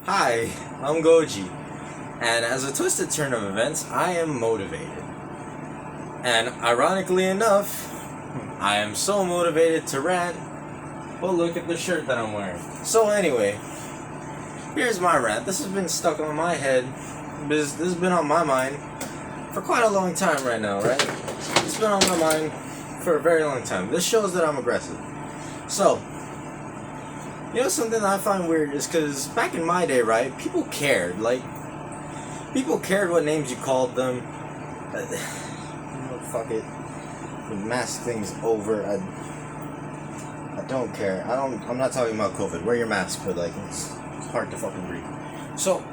Hi, I'm Goji, and as a twisted turn of events, I am motivated. And ironically enough, I am so motivated to rant, but look at the shirt that I'm wearing. So anyway, here's my rant. This has been stuck on my head, this has been on my mind for quite a long time right now, right? It's been on my mind for a very long time. This shows that I'm aggressive. So, something that I find weird is because back in my day, right, people cared. People cared what names you called them. Fuck it. The mask thing's over. I don't care. I'm not talking about COVID. Wear your mask, but it's hard to fucking breathe. So,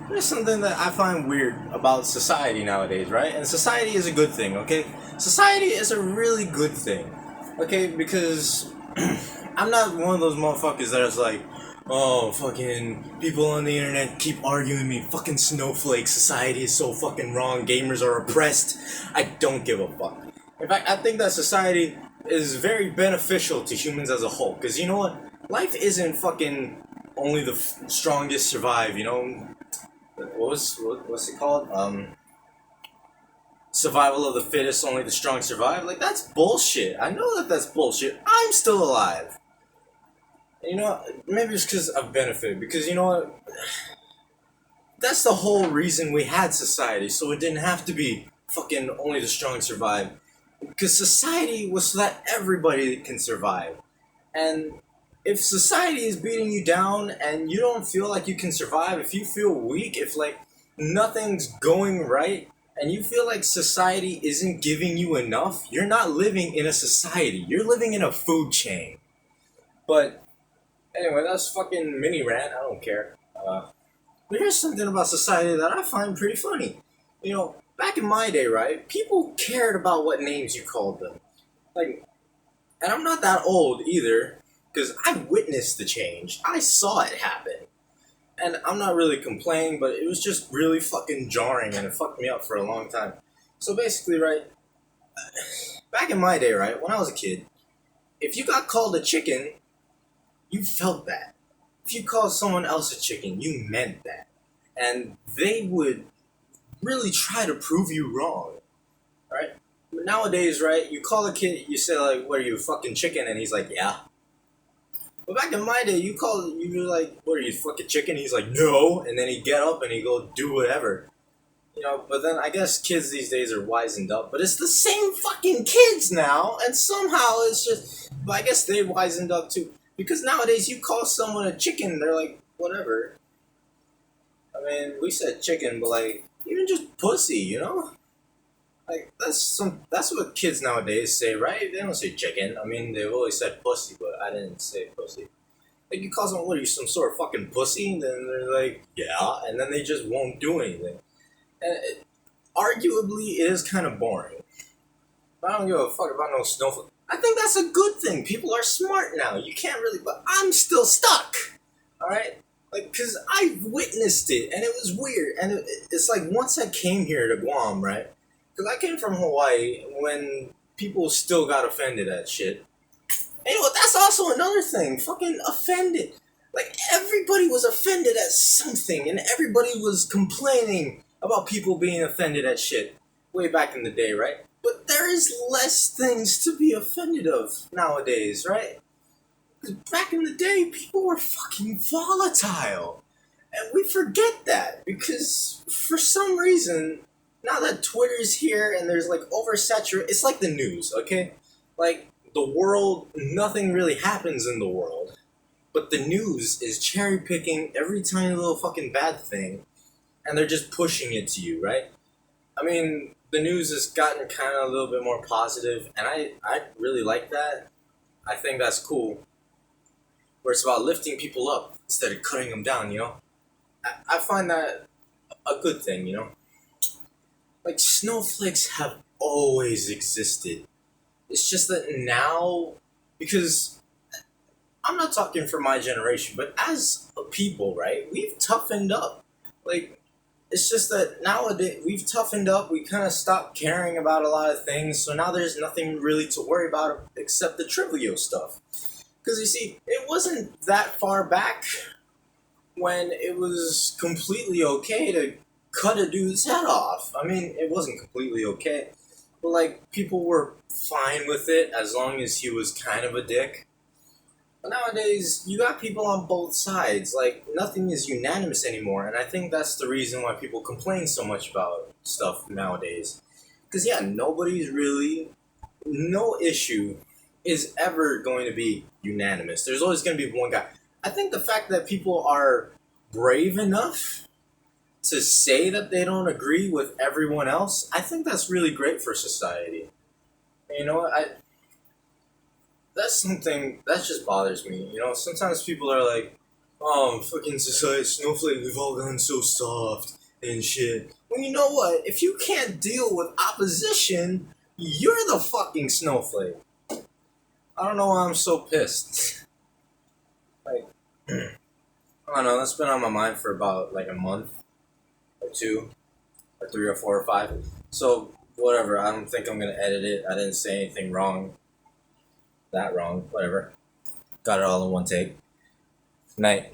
there's something that I find weird about society nowadays, right? And society is a good thing, okay? Society is a really good thing, okay? Because I'm not one of those motherfuckers that is like, oh, fucking people on the internet keep arguing me. Fucking snowflake. Society is so fucking wrong. Gamers are oppressed. I don't give a fuck. In fact, I think that society is very beneficial to humans as a whole. Because you know what? Life isn't fucking only the strongest survive, what's it called? Survival of the fittest, only the strong survive. That's bullshit. I know that that's bullshit. I'm still alive. Maybe it's because I've benefited. Because you know what? That's the whole reason we had society. So it didn't have to be fucking only the strong survive. Because society was so that everybody can survive. And if society is beating you down and you don't feel like you can survive, if you feel weak, if nothing's going right, and you feel like society isn't giving you enough, you're not living in a society. You're living in a food chain. But anyway, that's fucking mini rant. I don't care. But here's something about society that I find pretty funny. Back in my day, right, people cared about what names you called them. And I'm not that old either, because I witnessed the change. I saw it happen. And I'm not really complaining, but it was just really fucking jarring, and it fucked me up for a long time. So basically, right, back in my day, right, when I was a kid, if you got called a chicken, you felt that. If you called someone else a chicken, you meant that. And they would really try to prove you wrong, right? But nowadays, right, you call a kid, you say, what are you, fucking chicken? And he's like, yeah. But back in my day, you're like, what are you, fucking chicken? He's like, no. And then he'd get up and he'd go do whatever. But then I guess kids these days are wizened up. But it's the same fucking kids now. And somehow it's just, but I guess they wizened up too. Because nowadays you call someone a chicken, they're like, whatever. I mean, we said chicken, but even just pussy, that's what kids nowadays say, right? They don't say chicken. I mean, they've always said pussy, but I didn't say pussy. You call someone, what are you, some sort of fucking pussy? And then they're like, yeah, and then they just won't do anything. And arguably, it is kind of boring. But I don't give a fuck about no snowflake. I think that's a good thing. People are smart now. You can't really, but I'm still stuck. Alright? Because I witnessed it, and it was weird. And it's once I came here to Guam, right? Because I came from Hawaii when people still got offended at shit. And that's also another thing. Fucking offended. Everybody was offended at something, and everybody was complaining about people being offended at shit. Way back in the day, right? But there is less things to be offended of nowadays, right? Because back in the day, people were fucking volatile. And we forget that, because for some reason, now that Twitter's here and there's oversaturated, it's like the news, okay? The world, nothing really happens in the world. But the news is cherry picking every tiny little fucking bad thing, and they're just pushing it to you, right? I mean, the news has gotten kind of a little bit more positive, and I really like that. I think that's cool. Where it's about lifting people up instead of cutting them down, I find that a good thing, Snowflakes have always existed. It's just that now, because I'm not talking for my generation, but as a people, right, we've toughened up. It's just that nowadays we've toughened up, we kind of stopped caring about a lot of things, so now there's nothing really to worry about except the trivial stuff. Because you see, it wasn't that far back when it was completely okay to cut a dude's head off. I mean, it wasn't completely okay, but like people were fine with it as long as he was kind of a dick. But nowadays, you got people on both sides. Like nothing is unanimous anymore, and I think that's the reason why people complain so much about stuff nowadays. Because yeah, nobody's really, no issue is ever going to be unanimous. There's always going to be one guy. I think the fact that people are brave enough to say that they don't agree with everyone else, I think that's really great for society. You know, that's something that just bothers me. You know, sometimes people are like, "Oh, fucking society, snowflake, we've all gone so soft and shit." Well, you know what? If you can't deal with opposition, you're the fucking snowflake. I don't know why I'm so pissed. Like, I don't know. That's been on my mind for about like a month or two, or three or four or five. So whatever. I don't think I'm gonna edit it. I didn't say anything wrong. That wrong. Whatever. Got it all in one take. Night.